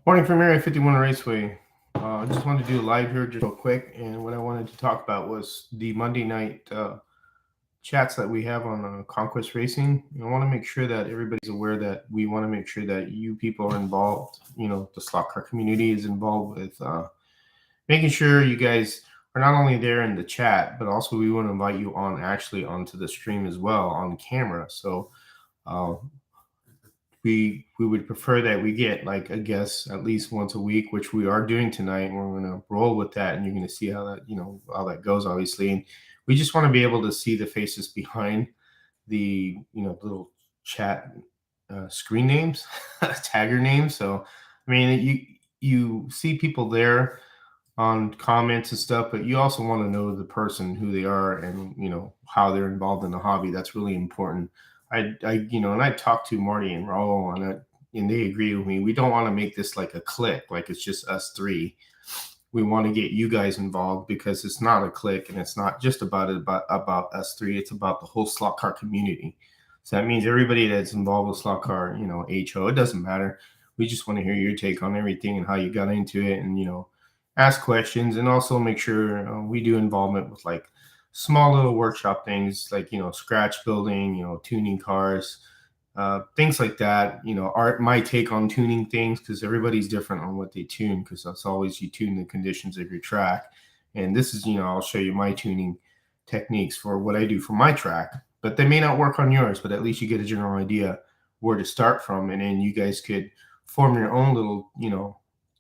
Morning from Area 51 Raceway. I just wanted to do a live here just real quick, and what I wanted to talk about was the Monday night chats that we have on Conquest Racing. I want to make sure that everybody's aware that we want to make sure that you people are involved. The slot car community is involved with making sure you guys are not only there in the chat, but also we want to invite you on actually onto the stream as well on camera. So uh, we would prefer that we get like a guest at least once a week, which we are doing tonight, and we're going to roll with that, and you're going to see how that goes, obviously. And we just want to be able to see the faces behind the little chat screen names, tagger names. So I mean, you see people there on comments and stuff, but you also want to know the person, who they are, and how they're involved in the hobby. That's really important. And I talked to Marty and Rahul on it, and they agree with me. We don't want to make this like a clique, like it's just us three. We want to get you guys involved because it's not a clique, and it's not just about us three. It's about the whole slot car community. So that means everybody that's involved with slot car, HO, it doesn't matter. We just want to hear your take on everything and how you got into it, and ask questions, and also make sure we do involvement with like small little workshop things like scratch building, tuning cars, things like that. My take on tuning things, because everybody's different on what they tune, because that's always you tune the conditions of your track. And this is I'll show you my tuning techniques for what I do for my track, but they may not work on yours, but at least you get a general idea where to start from, and then you guys could form your own little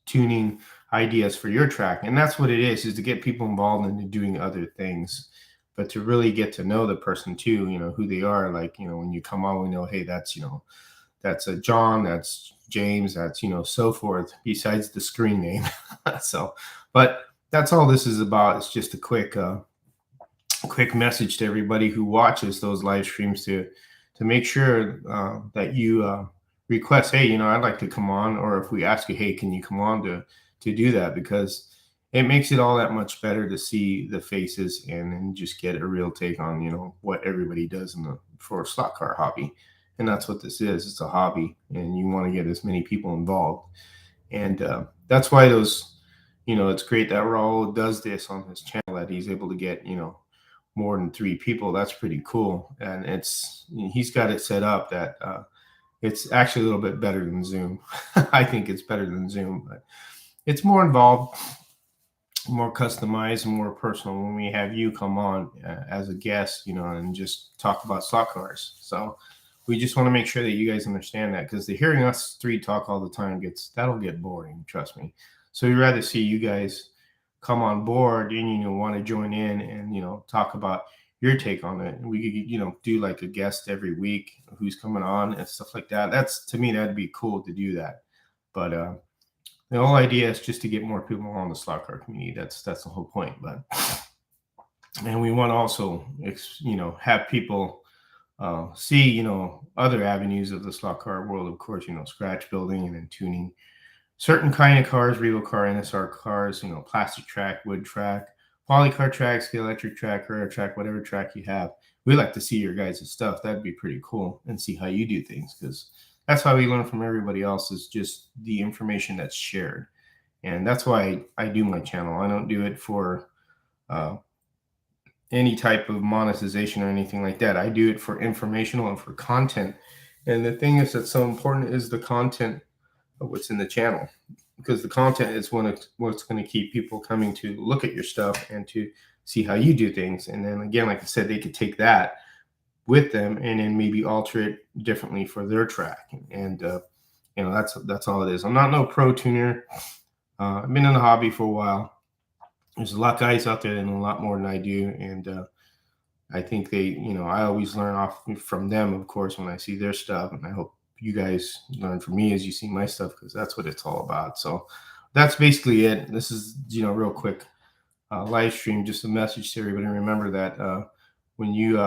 tuning ideas for your track. And that's what it is to get people involved in doing other things, but to really get to know the person too, who they are. Like, when you come on, we know, hey, that's a John, that's James, that's so forth, besides the screen name. So, but that's all this is about. It's just a quick message to everybody who watches those live streams to make sure that you request, hey, I'd like to come on, or if we ask you, hey, can you come on to do that, because it makes it all that much better to see the faces and just get a real take on what everybody does for a slot car hobby. And that's what this is. It's a hobby, and you want to get as many people involved. And that's why it's great that Raul does this on his channel, that he's able to get more than 3 people. That's pretty cool. And he's got it set up that it's actually a little bit better than Zoom. I think it's better than Zoom, but it's more involved, more customized, and more personal when we have you come on as a guest, and just talk about slot cars. So we just want to make sure that you guys understand that, because the hearing us 3 talk all the time that'll get boring, trust me. So we'd rather see you guys come on board and want to join in and talk about your take on it. And we could do like a guest every week who's coming on and stuff like that. That's, to me, that'd be cool to do that. But the whole idea is just to get more people on the slot car community. That's the whole point. And we want to also have people see other avenues of the slot car world. Of course, scratch building and then tuning certain kind of cars, Revo car, NSR cars, plastic track, wood track, polycar tracks, the electric track, rare track, whatever track you have. We like to see your guys' stuff. That'd be pretty cool, and see how you do things, because that's how we learn from everybody else, is just the information that's shared. And that's why I do my channel. I don't do it for any type of monetization or anything like that. I do it for informational and for content. And the thing is that's so important is the content of what's in the channel, because the content is what's going to keep people coming to look at your stuff and to see how you do things. And then again, like I said, they could take that with them and then maybe alter it differently for their track. And that's all it is. I'm not no pro tuner. I've been in the hobby for a while. There's a lot of guys out there that know a lot more than I do, and I think they, I always learn off from them, of course, when I see their stuff, and I hope you guys learn from me as you see my stuff, because that's what it's all about. So that's basically it. This is real quick live stream, just a message to everybody. Remember that when you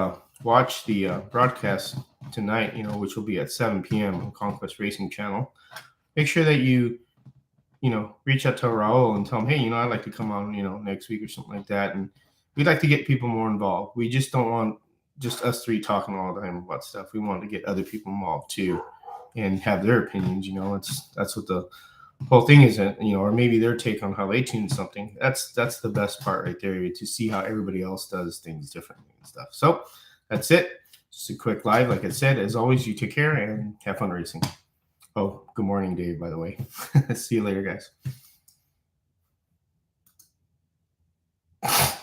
watch the broadcast tonight, which will be at 7 p.m. on Conquest Racing Channel, make sure that you reach out to Rahul and tell him, hey, I'd like to come on next week or something like that. And we'd like to get people more involved. We just don't want just us 3 talking all the time about stuff. We want to get other people involved too and have their opinions. That's what the whole thing isn't, or maybe their take on how they tune something. That's the best part right there, to see how everybody else does things differently and stuff. So that's it. Just a quick live. Like I said, as always, you take care and have fun racing. Oh, good morning, Dave, by the way. See you later, guys.